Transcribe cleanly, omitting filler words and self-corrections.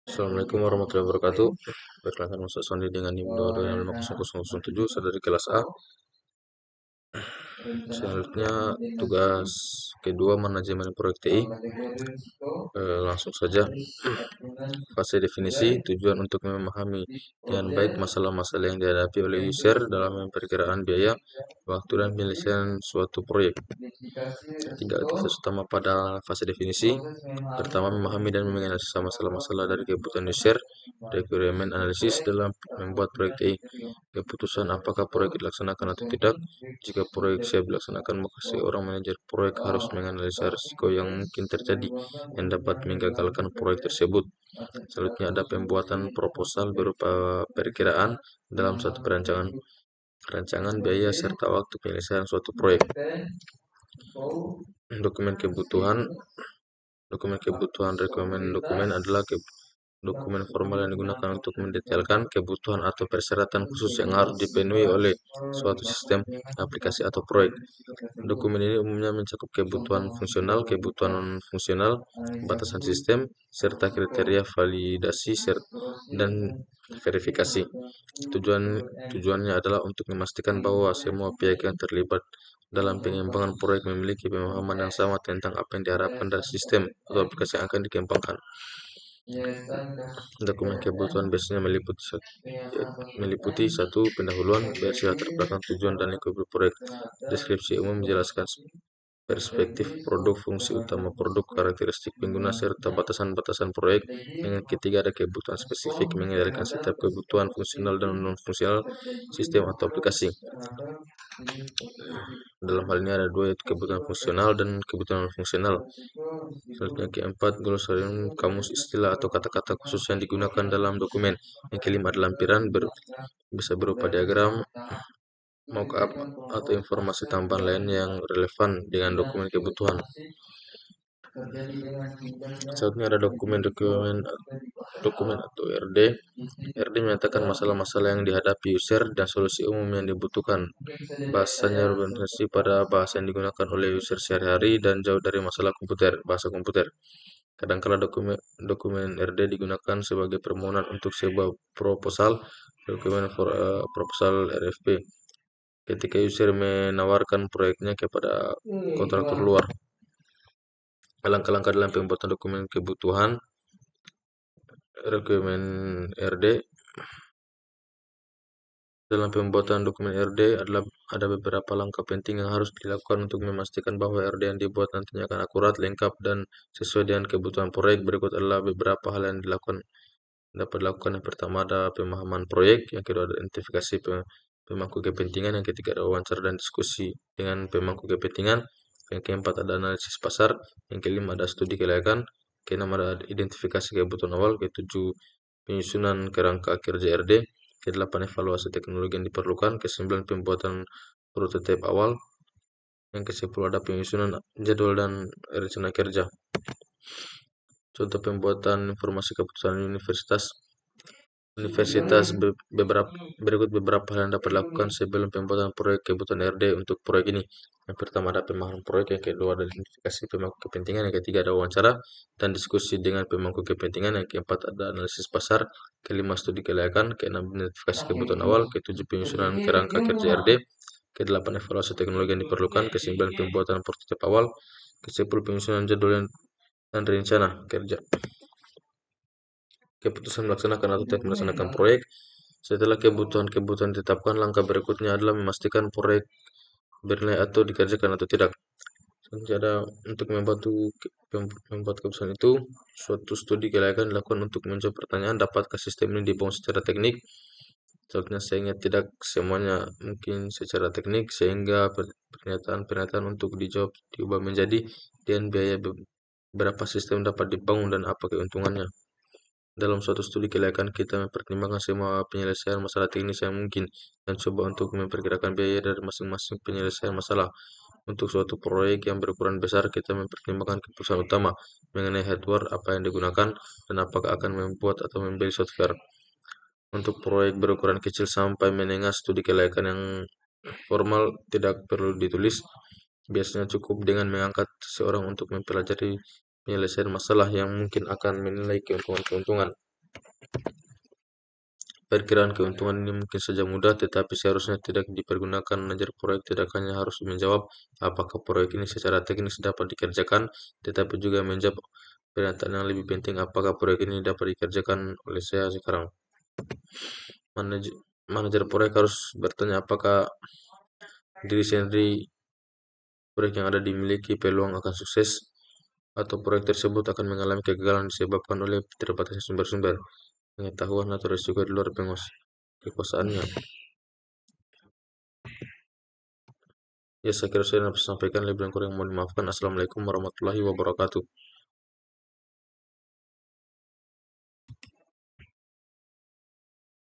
Assalamualaikum warahmatullahi wabarakatuh. Perkenalkan Mas Sony dengan NIM 2265007, saya dari kelas A. Selanjutnya tugas kedua manajemen proyek TI. Langsung saja. Fase definisi, tujuan untuk memahami dengan baik masalah-masalah yang dihadapi oleh user dalam memperkirakan biaya, waktu, dan penyelesaian suatu proyek. 3 aktivitas utama pada fase definisi. Pertama, memahami dan menganalisis masalah-masalah dari kebutuhan user, requirement analysis dalam membuat proyek TI. Keputusan apakah proyek dilaksanakan atau tidak. Jika proyek siap dilaksanakan, maka seorang manajer proyek harus menganalisa risiko yang mungkin terjadi yang dapat menggagalkan proyek tersebut. Selanjutnya ada pembuatan proposal berupa perkiraan dalam suatu rancangan biaya serta waktu penyelesaian suatu proyek. Dokumen kebutuhan dokumen adalah dokumen formal yang digunakan untuk mendetailkan kebutuhan atau persyaratan khusus yang harus dipenuhi oleh suatu sistem, aplikasi, atau proyek. Dokumen ini umumnya mencakup kebutuhan non-fungsional, batasan sistem, serta kriteria validasi dan verifikasi. Tujuannya adalah untuk memastikan bahwa semua pihak yang terlibat dalam pengembangan proyek memiliki pemahaman yang sama tentang apa yang diharapkan dari sistem atau aplikasi yang akan dikembangkan. Dokumen kebutuhan biasanya meliputi satu, pendahuluan, berisi latar belakang tujuan dan lingkup proyek. Deskripsi umum menjelaskan perspektif produk, fungsi utama produk, karakteristik pengguna, serta batasan-batasan proyek. Yang ketiga ada kebutuhan spesifik, mengendalikan setiap kebutuhan fungsional dan non-fungsional sistem atau aplikasi. Dalam hal ini ada dua, yaitu kebutuhan fungsional dan kebutuhan non-fungsional. Selanjutnya keempat, glosarium, kamus istilah atau kata-kata khusus yang digunakan dalam dokumen. Yang kelima ada lampiran, bisa berupa diagram, mockup, atau informasi tambahan lain yang relevan dengan dokumen kebutuhan. Selanjutnya ada dokumen atau RD. RD menyatakan masalah-masalah yang dihadapi user dan solusi umum yang dibutuhkan. Bahasanya berorientasi pada bahasa yang digunakan oleh user sehari-hari dan jauh dari bahasa komputer. Kadang-kala dokumen RD digunakan sebagai permohonan untuk sebuah proposal, proposal RFP, ketika user menawarkan proyeknya kepada kontraktor luar. Langkah-langkah dalam pembuatan dokumen kebutuhan requirement RD. Dalam pembuatan dokumen RD ada beberapa langkah penting yang harus dilakukan untuk memastikan bahwa RD yang dibuat nantinya akan akurat, lengkap, dan sesuai dengan kebutuhan proyek. Berikut adalah beberapa hal yang dapat dilakukan. Yang pertama ada pemahaman proyek, yang kedua ada identifikasi pemangku kepentingan, yang ketiga ada wawancara dan diskusi dengan pemangku kepentingan, yang keempat ada analisis pasar, yang kelima ada studi kelayakan, keenam ada identifikasi kebutuhan awal, ketujuh penyusunan kerangka kerja RD, ke-8 evaluasi teknologi yang diperlukan, ke-9 pembuatan prototipe awal, yang ke-10 ada penyusunan jadwal dan rencana kerja. Contoh pembuatan informasi keputusan universitas. Berikut beberapa hal yang dapat dilakukan sebelum pembuatan proyek kebutuhan RD untuk proyek ini. Yang pertama ada pemahaman proyek, yang kedua ada identifikasi pemangku kepentingan, yang ketiga ada wawancara dan diskusi dengan pemangku kepentingan, yang keempat ada analisis pasar, kelima studi kelayakan, keenam identifikasi kebutuhan awal, ketujuh penyusunan kerangka kerja RD, ke-8 evaluasi teknologi yang diperlukan, ke-9 pembuatan prototipe awal, ke-10 penyusunan jadwal dan rencana kerja. Keputusan melaksanakan atau tidak melaksanakan proyek. Setelah kebutuhan ditetapkan, langkah berikutnya adalah memastikan proyek bernilai atau dikerjakan atau tidak. Selanjutnya untuk membuat keputusan itu, suatu studi kelayakan dilakukan untuk menjawab pertanyaan, dapatkah sistem ini dibangun secara teknik. Selanjutnya sehingga tidak semuanya mungkin secara teknik, sehingga pernyataan untuk dijawab diubah menjadi dan biaya berapa sistem dapat dibangun dan apa keuntungannya. Dalam suatu studi kelayakan, kita mempertimbangkan semua penyelesaian masalah teknis yang mungkin dan coba untuk memperkirakan biaya dari masing-masing penyelesaian masalah. Untuk suatu proyek yang berukuran besar, kita mempertimbangkan keputusan utama mengenai hardware apa yang digunakan dan apakah akan membuat atau membeli software. Untuk proyek berukuran kecil sampai menengah, studi kelayakan yang formal tidak perlu ditulis. Biasanya cukup dengan mengangkat seseorang untuk mempelajari penyelesaian masalah yang mungkin akan menilai keuntungan-keuntungan. Perkiraan keuntungan ini mungkin saja mudah, tetapi seharusnya tidak dipergunakan mengejar proyek. Tidak hanya harus menjawab apakah proyek ini secara teknis dapat dikerjakan, tetapi juga menjawab pernyataan yang lebih penting, apakah proyek ini dapat dikerjakan oleh saya sekarang. Manajer proyek harus bertanya apakah diri sendiri proyek yang ada dimiliki peluang akan sukses, atau proyek tersebut akan mengalami kegagalan disebabkan oleh terbatasnya sumber-sumber pengetahuan atau risiko di luar kekuasaannya. Ya, saya kira saya dapat sampaikan, lebih dan kurang mohon dimaafkan. Assalamualaikum warahmatullahi wabarakatuh.